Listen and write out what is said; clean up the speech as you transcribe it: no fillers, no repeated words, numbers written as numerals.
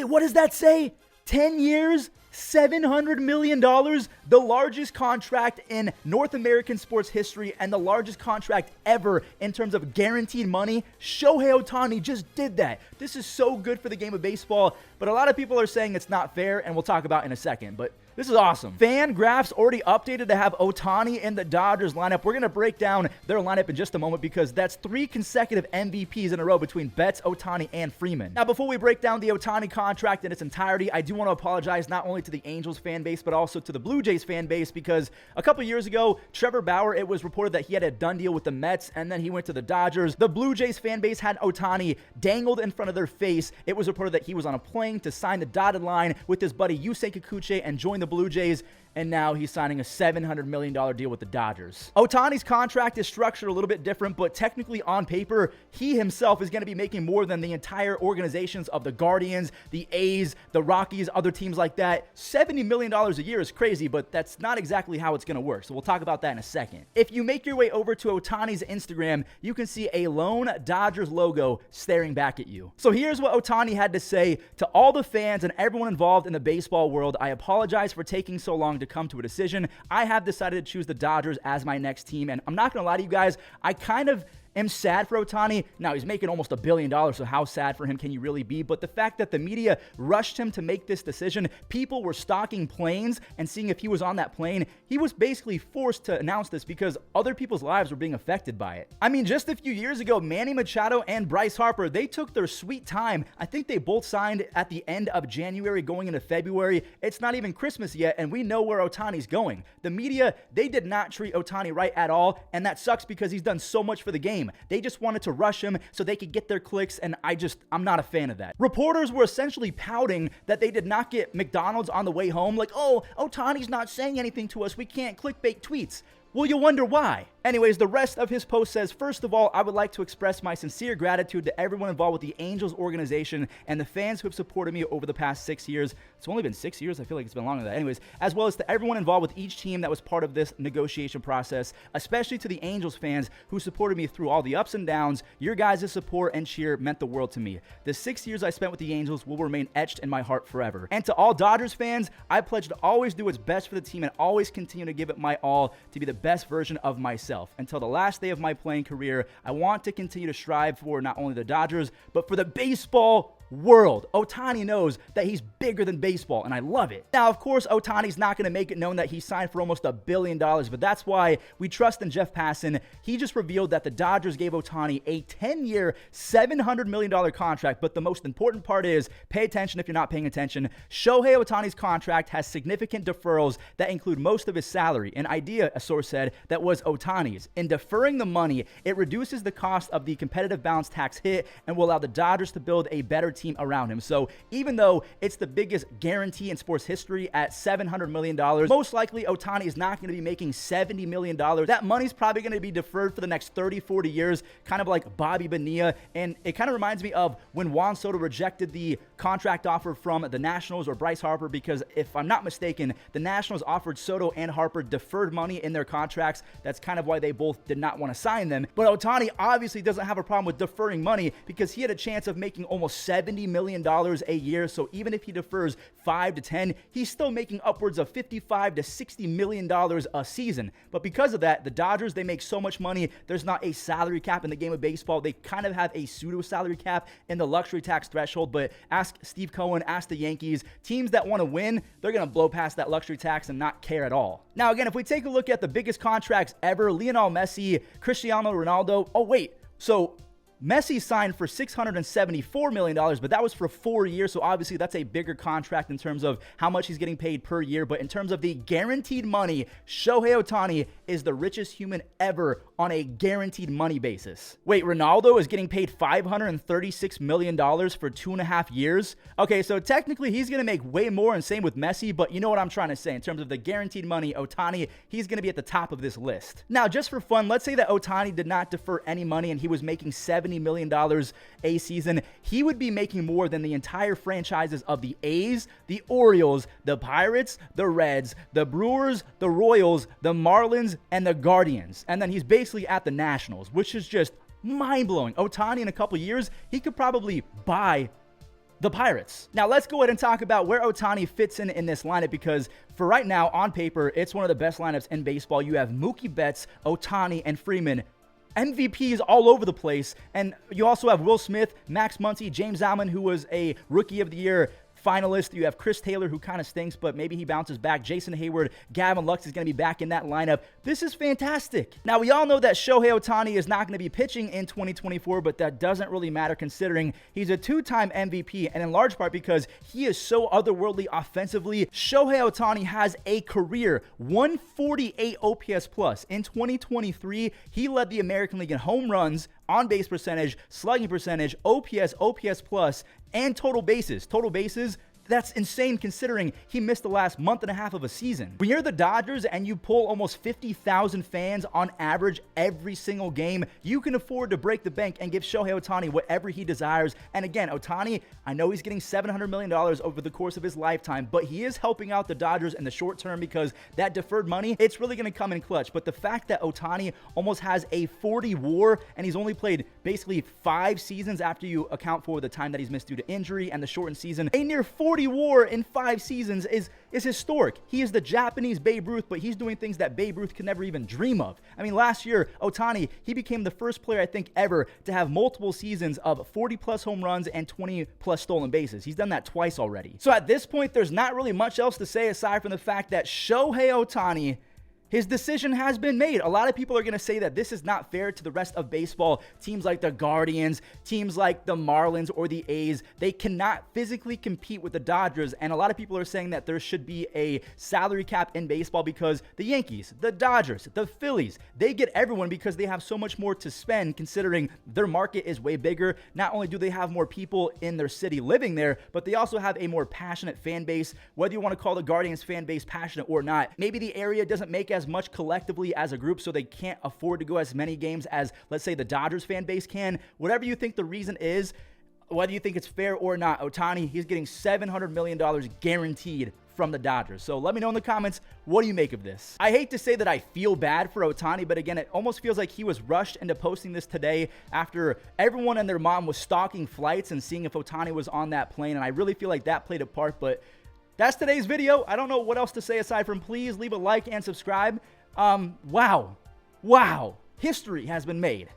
Wait, what does that say? 10 years? $700 million, the largest contract in North American sports history and the largest contract ever in terms of guaranteed money. Shohei Ohtani just did that. This is so good for the game of baseball, but a lot of people are saying it's not fair, and we'll talk about in a second, but this is awesome. FanGraphs already updated to have Ohtani in the Dodgers lineup. We're going to break down their lineup in just a moment because that's 3 consecutive MVPs in a row between Betts, Ohtani, and Freeman. Now, before we break down the Ohtani contract in its entirety, I do want to apologize not only to the Angels fan base, but also to the Blue Jays fan base because a couple years ago, Trevor Bauer, it was reported that he had a done deal with the Mets, and then he went to the Dodgers. The Blue Jays fan base had Ohtani dangled in front of their face. It was reported that he was on a plane to sign the dotted line with his buddy Yusei Kikuchi and join the Blue Jays, and now he's signing a $700 million deal with the Dodgers. Ohtani's contract is structured a little bit different, but technically on paper, he himself is going to be making more than the entire organizations of the Guardians, the A's, the Rockies, other teams like that. $70 million a year is crazy, but that's not exactly how it's going to work, so we'll talk about that in a second. If you make your way over to Ohtani's Instagram, you can see a lone Dodgers logo staring back at you. So here's what Ohtani had to say to all the fans and everyone involved in the baseball world. I apologize for taking so long to come to a decision. I have decided to choose the Dodgers as my next team, and I'm not going to lie to you guys, I kind of am sad for Ohtani. Now, he's making almost $1 billion, so how sad for him can you really be? But the fact that the media rushed him to make this decision, people were stalking planes and seeing if he was on that plane. He was basically forced to announce this because other people's lives were being affected by it. I mean, just a few years ago, Manny Machado and Bryce Harper, they took their sweet time. I think they both signed at the end of January going into February. It's not even Christmas yet, and we know where Ohtani's going. The media, they did not treat Ohtani right at all, and that sucks because he's done so much for the game. They just wanted to rush him so they could get their clicks, and I'm not a fan of that. Reporters were essentially pouting that they did not get McDonald's on the way home, like, oh, Ohtani's not saying anything to us, we can't clickbait tweets. Well, you wonder why. Anyways, the rest of his post says, first of all, I would like to express my sincere gratitude to everyone involved with the Angels organization and the fans who have supported me over the past 6 years. It's only been 6 years. I feel like it's been longer than that. Anyways, as well as to everyone involved with each team that was part of this negotiation process, especially to the Angels fans who supported me through all the ups and downs. Your guys' support and cheer meant the world to me. The 6 years I spent with the Angels will remain etched in my heart forever. And to all Dodgers fans, I pledge to always do what's best for the team and always continue to give it my all to be the best version of myself. Until the last day of my playing career, I want to continue to strive for not only the Dodgers, but for the baseball world. Ohtani knows that he's bigger than baseball, and I love it. Now, of course, Ohtani's not going to make it known that he signed for almost $1 billion, but that's why we trust in Jeff Passan. He just revealed that the Dodgers gave Ohtani a 10-year, $700 million contract, but the most important part is, pay attention if you're not paying attention, Shohei Ohtani's contract has significant deferrals that include most of his salary, an idea, a source said, that was Ohtani's. In deferring the money, it reduces the cost of the competitive balance tax hit and will allow the Dodgers to build a better team around him. So even though it's the biggest guarantee in sports history at $700 million, most likely Ohtani is not going to be making $70 million. That money's probably going to be deferred for the next 30, 40 years, kind of like Bobby Bonilla. And it kind of reminds me of when Juan Soto rejected the contract offer from the Nationals or Bryce Harper, because if I'm not mistaken, the Nationals offered Soto and Harper deferred money in their contracts. That's kind of why they both did not want to sign them. But Ohtani obviously doesn't have a problem with deferring money because he had a chance of making almost $70 million a year. So even if he defers 5 to 10, he's still making upwards of $55 to $60 million a season. But because of that, the Dodgers, they make so much money. There's not a salary cap in the game of baseball. They kind of have a pseudo salary cap in the luxury tax threshold, but ask Steve Cohen, ask the Yankees, teams that want to win, they're going to blow past that luxury tax and not care at all. Now, again, if we take a look at the biggest contracts ever, Lionel Messi, Cristiano Ronaldo, oh wait, so Messi signed for $674 million, but that was for 4 years, so obviously that's a bigger contract in terms of how much he's getting paid per year, but in terms of the guaranteed money, Shohei Ohtani is the richest human ever on a guaranteed money basis. Wait, Ronaldo is getting paid $536 million for 2.5 years? Okay, so technically he's going to make way more, and same with Messi, but you know what I'm trying to say. In terms of the guaranteed money, Ohtani, he's going to be at the top of this list. Now, just for fun, let's say that Ohtani did not defer any money and he was making $70 million a season. He would be making more than the entire franchises of the A's, the Orioles, the Pirates, the Reds, the Brewers, the Royals, the Marlins, and the Guardians. And then he's basically at the Nationals, which is just mind-blowing. Ohtani, in a couple years, he could probably buy the Pirates. Now let's go ahead and talk about where Ohtani fits in this lineup, because for right now, on paper, it's one of the best lineups in baseball. You have Mookie Betts, Ohtani, and Freeman. MVPs all over the place. And you also have Will Smith, Max Muncy, James Allen, who was a Rookie of the Year finalist. You have Chris Taylor, who kind of stinks, but maybe he bounces back. Jason Hayward, Gavin Lux is going to be back in that lineup. This is fantastic. Now, we all know that Shohei Ohtani is not going to be pitching in 2024, but that doesn't really matter considering he's a two-time MVP, and in large part because he is so otherworldly offensively. Shohei Ohtani has a career 148 OPS plus. In 2023, he led the American League in home runs, on-base percentage, slugging percentage, OPS, OPS plus, and total bases. Total bases, that's insane considering he missed the last month and a half of a season. When you're the Dodgers and you pull almost 50,000 fans on average every single game, you can afford to break the bank and give Shohei Ohtani whatever he desires. And again, Ohtani, I know he's getting $700 million over the course of his lifetime, but he is helping out the Dodgers in the short term because that deferred money, it's really going to come in clutch. But the fact that Ohtani almost has a 40 WAR and he's only played basically 5 seasons after you account for the time that he's missed due to injury and the shortened season, a near 40 WAR in 5 seasons is historic. He is the Japanese Babe Ruth, but he's doing things that Babe Ruth could never even dream of. I mean, last year, Ohtani, he became the first player, I think, ever to have multiple seasons of 40-plus home runs and 20-plus stolen bases. He's done that twice already. So at this point, there's not really much else to say aside from the fact that Shohei Ohtani, his decision has been made. A lot of people are going to say that this is not fair to the rest of baseball. Teams like the Guardians, teams like the Marlins or the A's, they cannot physically compete with the Dodgers. And a lot of people are saying that there should be a salary cap in baseball because the Yankees, the Dodgers, the Phillies, they get everyone because they have so much more to spend considering their market is way bigger. Not only do they have more people in their city living there, but they also have a more passionate fan base. Whether you want to call the Guardians fan base passionate or not, maybe the area doesn't make as much collectively as a group, so they can't afford to go as many games as, let's say, the Dodgers fan base can. Whatever you think the reason is, whether you think it's fair or not, Ohtani, he's getting $700 million guaranteed from the Dodgers. So let me know in the comments, what do you make of this? I hate to say that I feel bad for Ohtani, but again, it almost feels like he was rushed into posting this today after everyone and their mom was stalking flights and seeing if Ohtani was on that plane, and I really feel like that played a part, but that's today's video. I don't know what else to say aside from please leave a like and subscribe. Wow. History has been made.